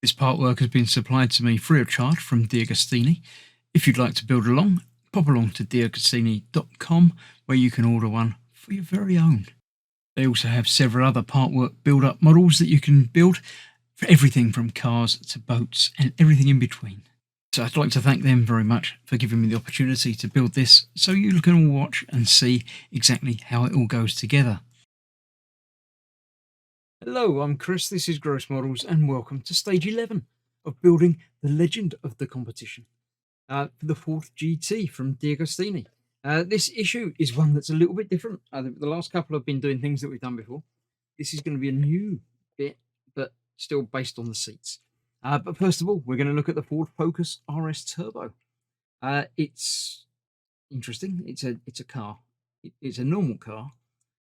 This part work has been supplied to me free of charge from DeAgostini. If you'd like to build along, pop along to DeAgostini.com where you can order one for your very own. They also have several other part work build-up models that you can build for everything from cars to boats and everything in between. So I'd like to thank them very much for giving me the opportunity to build this so you can all watch and see exactly how it all goes together. Hello, I'm Chris, this is Gross Models, and welcome to stage 11 of building the legend of the competition for the Ford GT from DeAgostini. This issue is one that's a little bit different. The last couple have been doing things that we've done before. This is going to be a new bit, but still based on the seats. But first of all, we're going to look at the Ford Focus RS Turbo. It's interesting. It's a car. It's a normal car,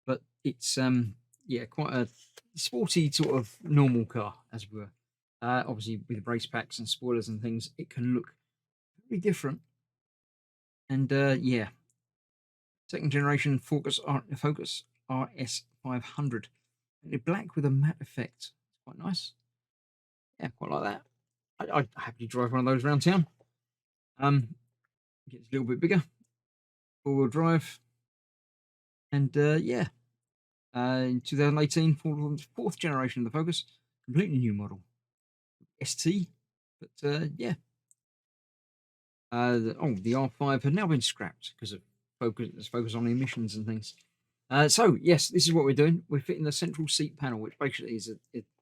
but it's quite a sporty sort of normal car, as it were. Obviously, with race packs and spoilers and things, it can look very different. And second generation Focus RS 500, and black with a matte effect. Quite nice. Yeah, quite like that. I'd happily drive one of those around town. Gets a little bit bigger, four-wheel drive, and in 2018, fourth generation of the Focus, completely new model, ST. But the R5 had now been scrapped because of focus on emissions and things. So yes, this is what we're doing. We're fitting the central seat panel, which basically is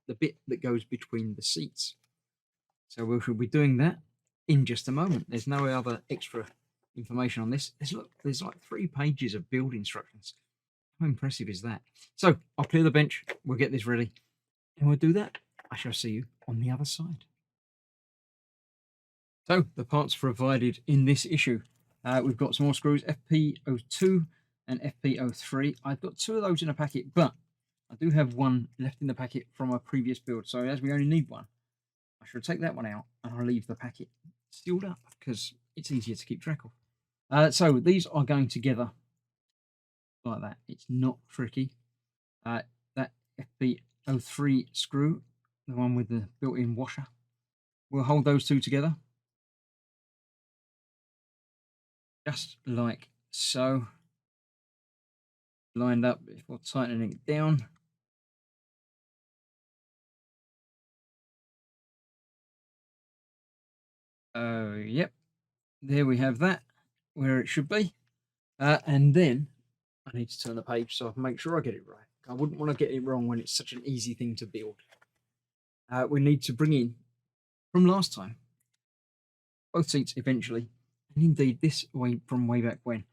the bit that goes between the seats. So we shall be doing that in just a moment. There's no other extra information on this. There's like 3 pages of build instructions. How impressive is that? So I'll clear the bench. We'll get this ready, and we'll do that. I shall see you on the other side. So the parts provided in this issue, we've got some more screws, FP02 and FP03. I've got 2 of those in a packet, but I do have one left in the packet from a previous build. So as we only need one, I shall take that one out and I'll leave the packet sealed up because it's easier to keep track of. So these are going together like that. It's not tricky. That FP03 screw, the one with the built-in washer, we'll hold those 2 together. Just like so. Lined up before tightening it down. Yep. There we have that, where it should be. And then I need to turn the page so I can make sure I get it right. I wouldn't want to get it wrong when it's such an easy thing to build. We need to bring in, from last time, both seats eventually, and indeed this way from way back when.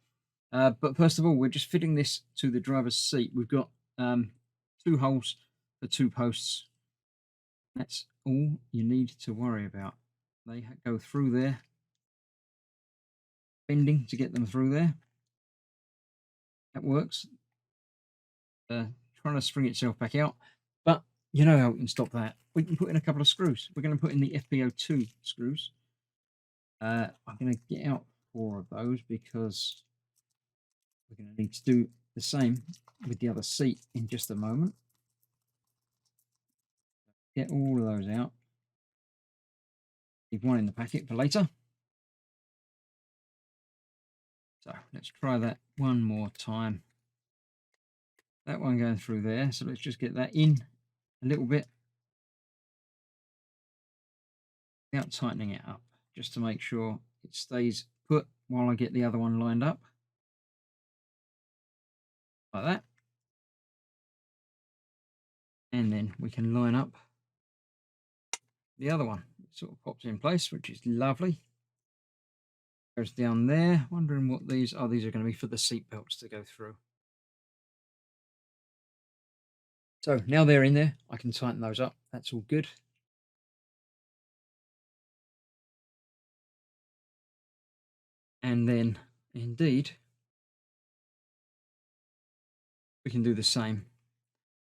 But first of all, we're just fitting this to the driver's seat. We've got 2 holes for 2 posts. That's all you need to worry about. They go through there, bending to get them through there. That works. Trying to spring itself back out, but you know how we can stop that. We can put in a couple of screws. We're going to put in the FP02 screws. I'm going to get out 4 of those because we're going to need to do the same with the other seat in just a moment. Get all of those out. Leave one in the packet for later. So let's try that one more time. That one going through there. So let's just get that in a little bit without tightening it up, just to make sure it stays put while I get the other one lined up. Like that. And then we can line up the other one. It sort of pops in place, which is lovely. Goes down there. Wondering what these are. These are going to be for the seat belts to go through. So now they're in there, I can tighten those up. That's all good. And then, indeed, we can do the same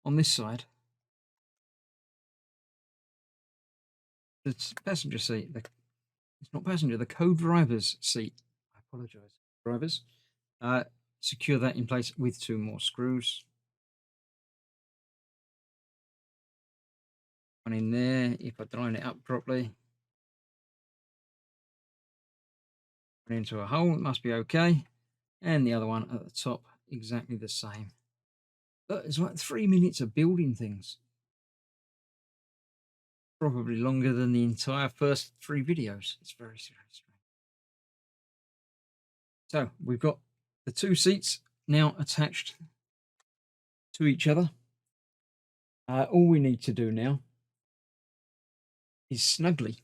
on this side. The passenger seat, it's not passenger, the co-driver's seat. I apologise, drivers. Secure that in place with 2 more screws. one in there, if I line it up properly, into a hole, it must be okay. And the other one at the top, exactly the same. But it's like 3 minutes of building things. Probably longer than the entire first 3 videos. It's very strange. So we've got the 2 seats now attached to each other. All we need to do now is snugly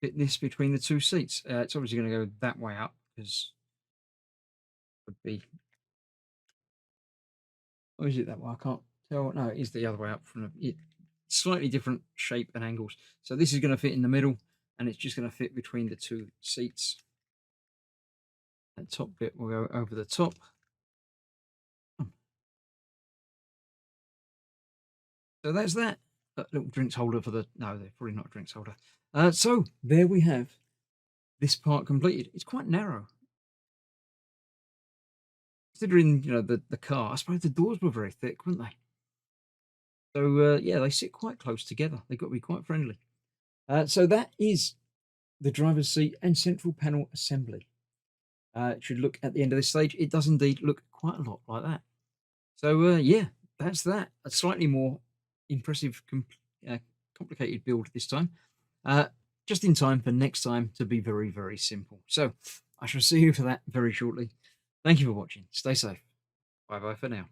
fit this between the 2 seats. It's obviously going to go that way up because it would be. Or is it that way? I can't tell. No, it is the other way up from it. Slightly different shape and angles. So this is going to fit in the middle, and it's just going to fit between the 2 seats. That top bit will go over the top. So that's that. A little drinks holder for the. No, they're probably not a drinks holder. So there we have this part completed. It's quite narrow. Considering, the car, I suppose the doors were very thick, weren't they? So, yeah, they sit quite close together. They've got to be quite friendly. So that is the driver's seat and central panel assembly. It should look at the end of this stage. It does indeed look quite a lot like that. So, yeah, that's that. A slightly more impressive, complicated build this time. Just in time for next time to be very, very simple. So I shall see you for that very shortly. Thank you for watching. Stay safe. Bye-bye for now.